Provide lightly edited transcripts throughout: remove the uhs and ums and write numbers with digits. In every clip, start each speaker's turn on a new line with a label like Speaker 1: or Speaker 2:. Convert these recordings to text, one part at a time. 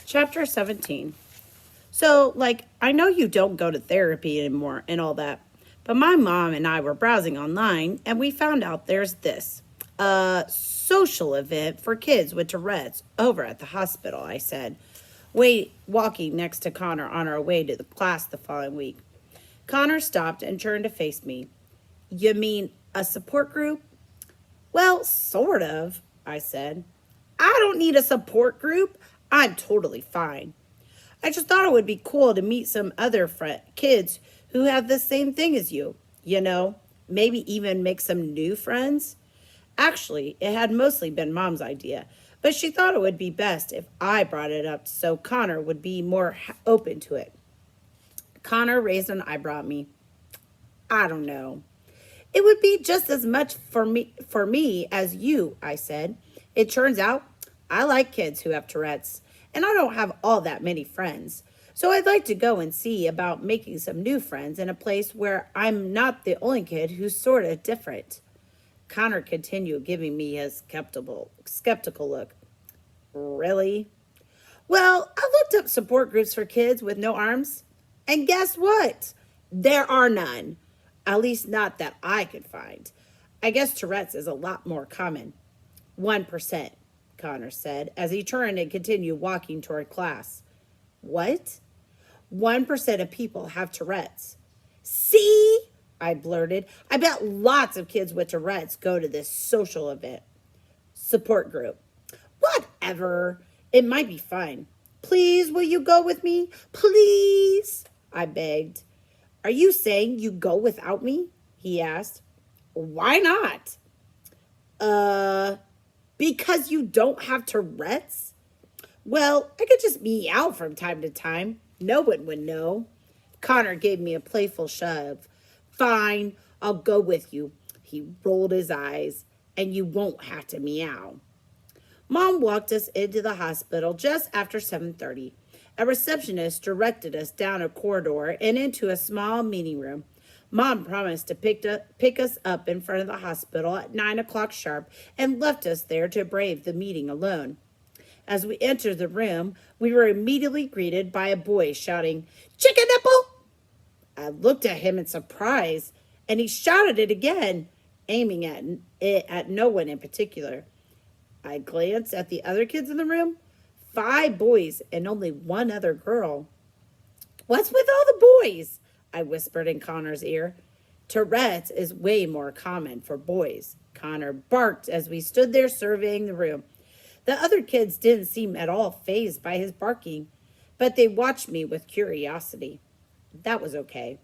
Speaker 1: Chapter 17. So, I know you don't go to therapy anymore and all that, but my mom and I were browsing online and we found out there's this a social event for kids with Tourette's over at the hospital, I said, walking next to Connor on our way to the class the following week. Connor stopped and turned to face me. You mean a support group? Well, sort of, I said. I don't need a support group. I'm totally fine. I just thought it would be cool to meet some other kids who have the same thing as you. Maybe even make some new friends. Actually, it had mostly been Mom's idea, but she thought it would be best if I brought it up so Connor would be more open to it. Connor raised an eyebrow at me. I don't know. It would be just as much for me as you, I said. It turns out I like kids who have Tourette's, and I don't have all that many friends. So I'd like to go and see about making some new friends in a place where I'm not the only kid who's sort of different. Connor continued giving me his skeptical look. Really? Well, I looked up support groups for kids with no arms, and guess what? There are none. At least not that I could find. I guess Tourette's is a lot more common. 1%, Connor said, as he turned and continued walking toward class. What? 1% of people have Tourette's. See? I blurted. I bet lots of kids with Tourette's go to this social event. Support group. Whatever. It might be fun. Please, will you go with me? Please, I begged. Are you saying you go without me? He asked. Why not? Because you don't have Tourette's? Well, I could just meow from time to time. No one would know. Connor gave me a playful shove. Fine, I'll go with you. He rolled his eyes, and you won't have to meow. Mom walked us into the hospital just after 7:30. A receptionist directed us down a corridor and into a small meeting room. Mom promised to pick us up in front of the hospital at 9 o'clock sharp and left us there to brave the meeting alone. As we entered the room, we were immediately greeted by a boy shouting, "Chicken nipple!" I looked at him in surprise, and he shouted it again, aiming at no one in particular. I glanced at the other kids in the room. 5 boys and only 1 other girl. What's with all the boys? I whispered in Connor's ear. Tourette's is way more common for boys. Connor barked as we stood there surveying the room. The other kids didn't seem at all fazed by his barking, but they watched me with curiosity. That was okay.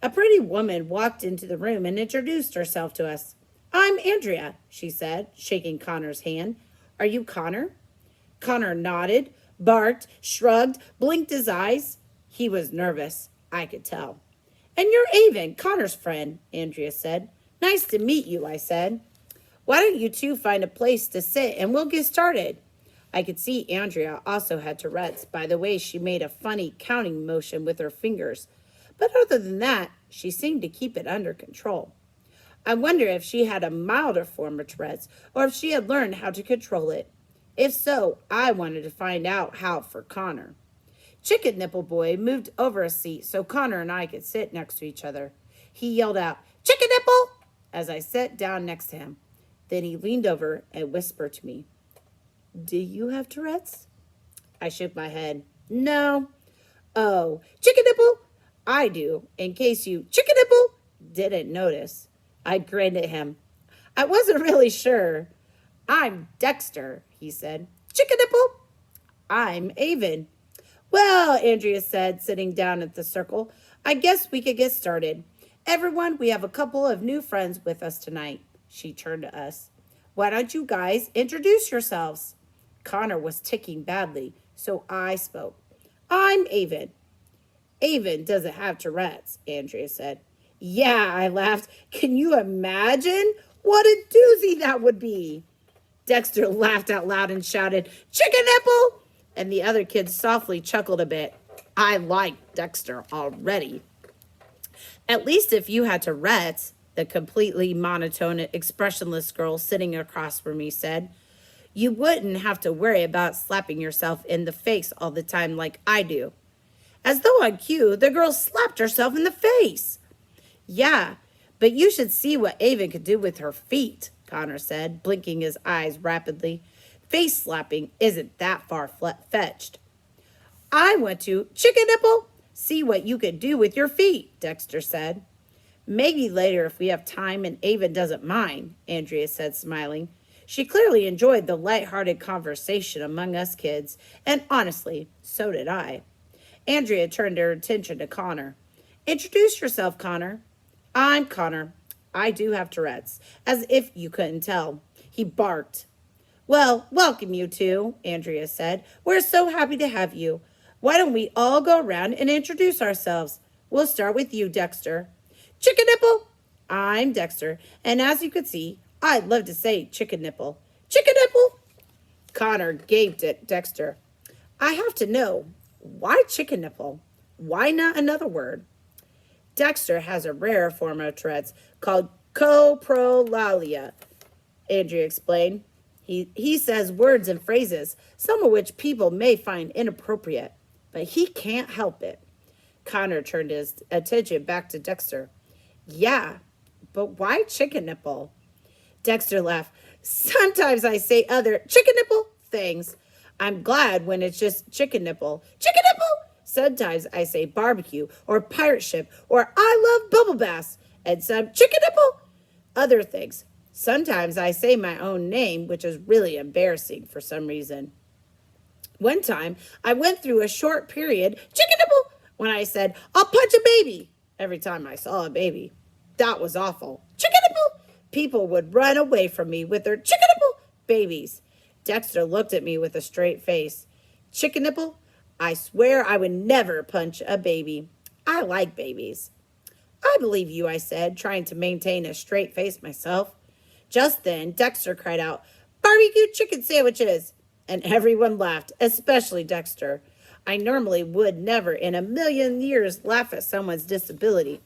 Speaker 1: A pretty woman walked into the room and introduced herself to us. I'm Andrea, she said, shaking Connor's hand. Are you Connor? Connor nodded, barked, shrugged, blinked his eyes. He was nervous, I could tell. And you're Avon, Connor's friend, Andrea said. Nice to meet you, I said. Why don't you two find a place to sit and we'll get started? I could see Andrea also had Tourette's by the way she made a funny counting motion with her fingers. But other than that, she seemed to keep it under control. I wonder if she had a milder form of Tourette's or if she had learned how to control it. If so, I wanted to find out how for Connor. Chicken Nipple Boy moved over a seat so Connor and I could sit next to each other. He yelled out, Chicken Nipple, as I sat down next to him. Then he leaned over and whispered to me, Do you have Tourette's? I shook my head. No. Oh, Chicken Nipple? I do, in case you, Chicken Nipple, didn't notice. I grinned at him. I wasn't really sure. I'm Dexter, he said. Chicken Nipple? I'm Avon. Well, Andrea said, sitting down at the circle, I guess we could get started. Everyone, we have a couple of new friends with us tonight. She turned to us. Why don't you guys introduce yourselves? Connor was ticking badly, so I spoke. I'm Avon. Avon doesn't have Tourette's, Andrea said. Yeah, I laughed. Can you imagine? What a doozy that would be. Dexter laughed out loud and shouted, Chicken Nipple! And the other kids softly chuckled a bit. I like Dexter already. At least if you had Tourette's, the completely monotone, expressionless girl sitting across from me said. You wouldn't have to worry about slapping yourself in the face all the time like I do. As though on cue, the girl slapped herself in the face. Yeah, but you should see what Ava could do with her feet, Connor said, blinking his eyes rapidly. Face slapping isn't that far fetched. I want to, chicken nipple, see what you could do with your feet, Dexter said. Maybe later if we have time and Ava doesn't mind, Andrea said, smiling. She clearly enjoyed the light-hearted conversation among us kids, and honestly, so did I. Andrea turned her attention to Connor. Introduce yourself, Connor. I'm Connor. I do have Tourette's, as if you couldn't tell. He barked. Well, welcome you two, Andrea said. We're so happy to have you. Why don't we all go around and introduce ourselves? We'll start with you, Dexter. Chicken nipple. I'm Dexter, and as you could see, I'd love to say chicken nipple. Chicken nipple. Connor gaped at Dexter. I have to know, why chicken nipple? Why not another word? Dexter has a rare form of Tourette's called coprolalia, Andrea explained. He says words and phrases, some of which people may find inappropriate, but he can't help it. Connor turned his attention back to Dexter. Yeah, but why chicken nipple? Dexter laughed. Sometimes I say other chicken nipple things. I'm glad when it's just chicken nipple. Chicken nipple! Sometimes I say barbecue or pirate ship or I love bubble bass and some chicken nipple other things. Sometimes I say my own name, which is really embarrassing for some reason. One time, I went through a short period, chicken nipple, when I said, I'll punch a baby, every time I saw a baby. That was awful. Chicken nipple! People would run away from me with their chicken nipple babies. Dexter looked at me with a straight face. Chicken nipple? I swear I would never punch a baby. I like babies. I believe you, I said, trying to maintain a straight face myself. Just then, Dexter cried out, barbecue chicken sandwiches! And everyone laughed, especially Dexter. I normally would never in a million years laugh at someone's disability.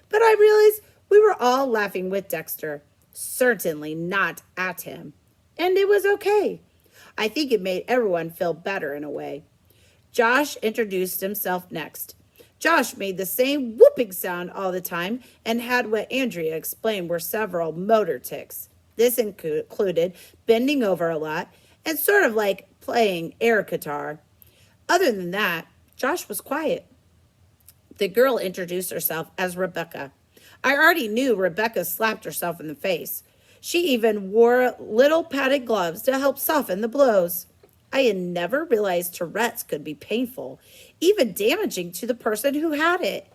Speaker 1: But I realized we were all laughing with Dexter. Certainly not at him. And it was okay. I think it made everyone feel better in a way. Josh introduced himself next. Josh made the same whooping sound all the time and had what Andrea explained were several motor tics. This included bending over a lot and sort of like playing air guitar. Other than that, Josh was quiet. The girl introduced herself as Rebecca. I already knew Rebecca slapped herself in the face. She even wore little padded gloves to help soften the blows. I had never realized Tourette's could be painful, even damaging to the person who had it.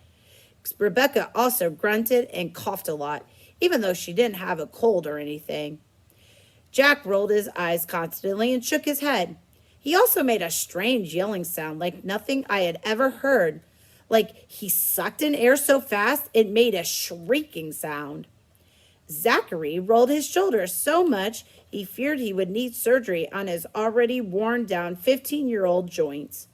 Speaker 1: Rebecca also grunted and coughed a lot, even though she didn't have a cold or anything. Jack rolled his eyes constantly and shook his head. He also made a strange yelling sound like nothing I had ever heard. Like he sucked in air so fast it made a shrieking sound. Zachary rolled his shoulders so much he feared he would need surgery on his already worn-down 15-year-old joints.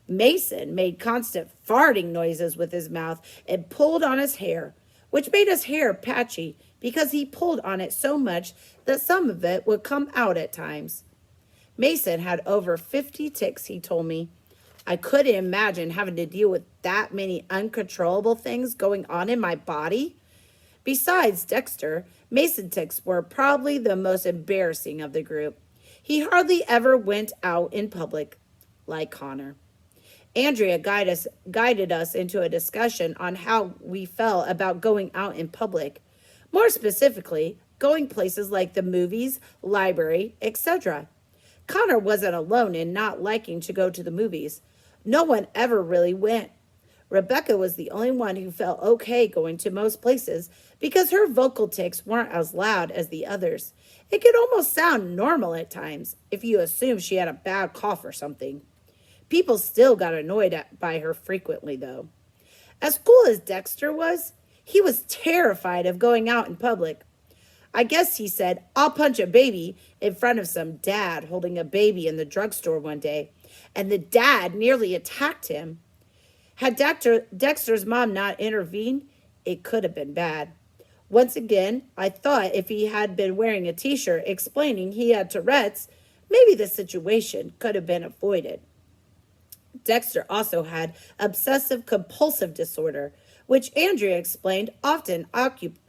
Speaker 1: Mason made constant farting noises with his mouth and pulled on his hair, which made his hair patchy because he pulled on it so much that some of it would come out at times. Mason had over 50 tics, he told me. I couldn't imagine having to deal with that many uncontrollable things going on in my body. Besides Dexter, Mason tics were probably the most embarrassing of the group. He hardly ever went out in public, like Connor. Andrea guided us into a discussion on how we felt about going out in public. More specifically, going places like the movies, library, etc. Connor wasn't alone in not liking to go to the movies. No one ever really went. Rebecca was the only one who felt okay going to most places because her vocal tics weren't as loud as the others. It could almost sound normal at times if you assumed she had a bad cough or something. People still got annoyed by her frequently, though. As cool as Dexter was, he was terrified of going out in public. I guess he said, I'll punch a baby in front of some dad holding a baby in the drugstore one day, and the dad nearly attacked him. Had Dexter's mom not intervened, it could have been bad. Once again, I thought if he had been wearing a t-shirt explaining he had Tourette's, maybe the situation could have been avoided. Dexter also had obsessive compulsive disorder, which Andrea explained often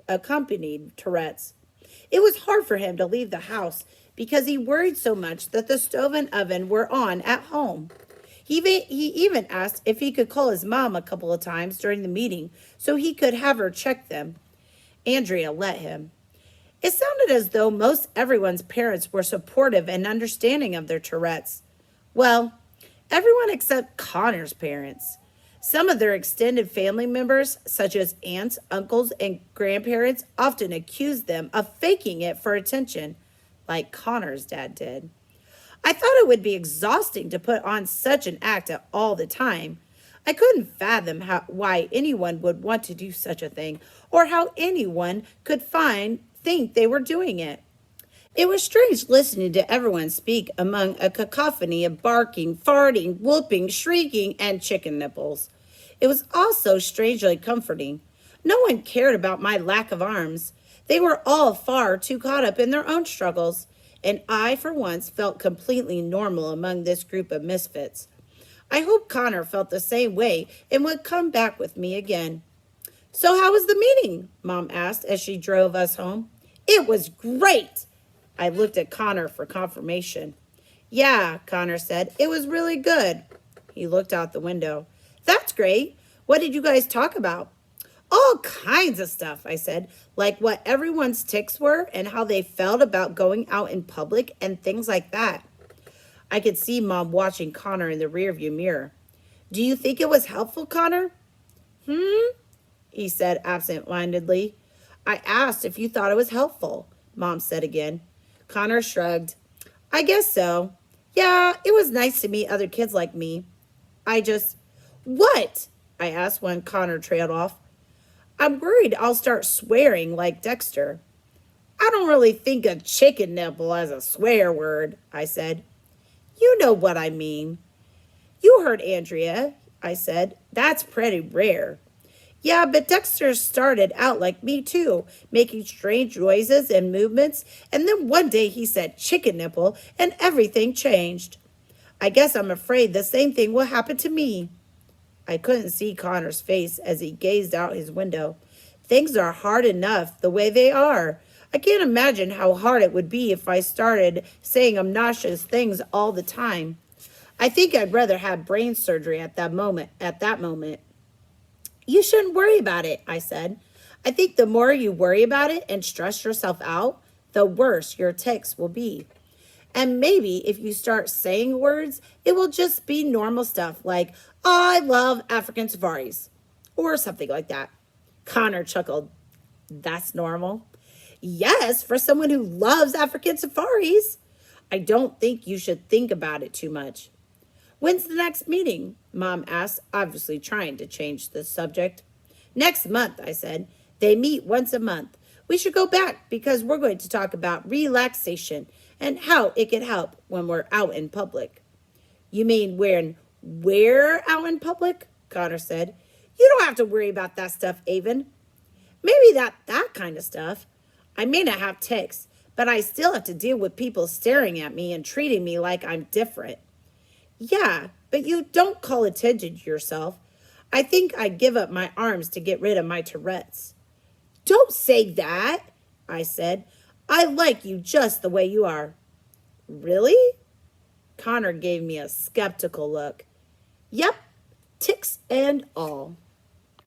Speaker 1: accompanied Tourette's. It was hard for him to leave the house because he worried so much that the stove and oven were on at home. He even asked if he could call his mom a couple of times during the meeting so he could have her check them. Andrea let him. It sounded as though most everyone's parents were supportive and understanding of their Tourette's. Well, everyone except Connor's parents. Some of their extended family members, such as aunts, uncles, and grandparents, often accused them of faking it for attention, like Connor's dad did. I thought it would be exhausting to put on such an act all the time. I couldn't fathom why anyone would want to do such a thing, or how anyone could think they were doing it. It was strange listening to everyone speak among a cacophony of barking, farting, whooping, shrieking, and chicken nipples. It was also strangely comforting. No one cared about my lack of arms. They were all far too caught up in their own struggles, and I, for once, felt completely normal among this group of misfits. I hope Connor felt the same way and would come back with me again. "So how was the meeting?" Mom asked as she drove us home. "It was great." I looked at Connor for confirmation. "Yeah," Connor said, "it was really good." He looked out the window. "That's great. What did you guys talk about?" "All kinds of stuff," I said, "like what everyone's tics were and how they felt about going out in public and things like that." I could see Mom watching Connor in the rearview mirror. "Do you think it was helpful, Connor?" He said absent-mindedly. "I asked if you thought it was helpful," Mom said again. Connor shrugged. "I guess so. Yeah, it was nice to meet other kids like me. What?" I asked when Connor trailed off. "I'm worried I'll start swearing like Dexter." "I don't really think of chicken nipple as a swear word," I said. "You know what I mean." "You heard Andrea," I said. "That's pretty rare." "Yeah, but Dexter started out like me too, making strange noises and movements, and then one day he said chicken nipple and everything changed. I guess I'm afraid the same thing will happen to me." I couldn't see Connor's face as he gazed out his window. Things are hard enough the way they are. I can't imagine how hard it would be if I started saying obnoxious things all the time. I think I'd rather have brain surgery at that moment. "You shouldn't worry about it," I said. "I think the more you worry about it and stress yourself out, the worse your tics will be. And maybe if you start saying words, it will just be normal stuff like, 'I love African safaris,' or something like that." Connor chuckled. "That's normal?" "Yes, for someone who loves African safaris." "I don't think you should think about it too much." "When's the next meeting?" Mom asked, obviously trying to change the subject. "Next month," I said. "They meet once a month. We should go back because we're going to talk about relaxation and how it can help when we're out in public." "You mean when we're out in public?" Connor said. "You don't have to worry about that stuff, Avon." "Maybe not that kind of stuff. I may not have tics, but I still have to deal with people staring at me and treating me like I'm different." "Yeah, but you don't call attention to yourself. I think I'd give up my arms to get rid of my Tourette's." "Don't say that," I said. "I like you just the way you are." "Really?" Connor gave me a skeptical look. "Yep, tics and all."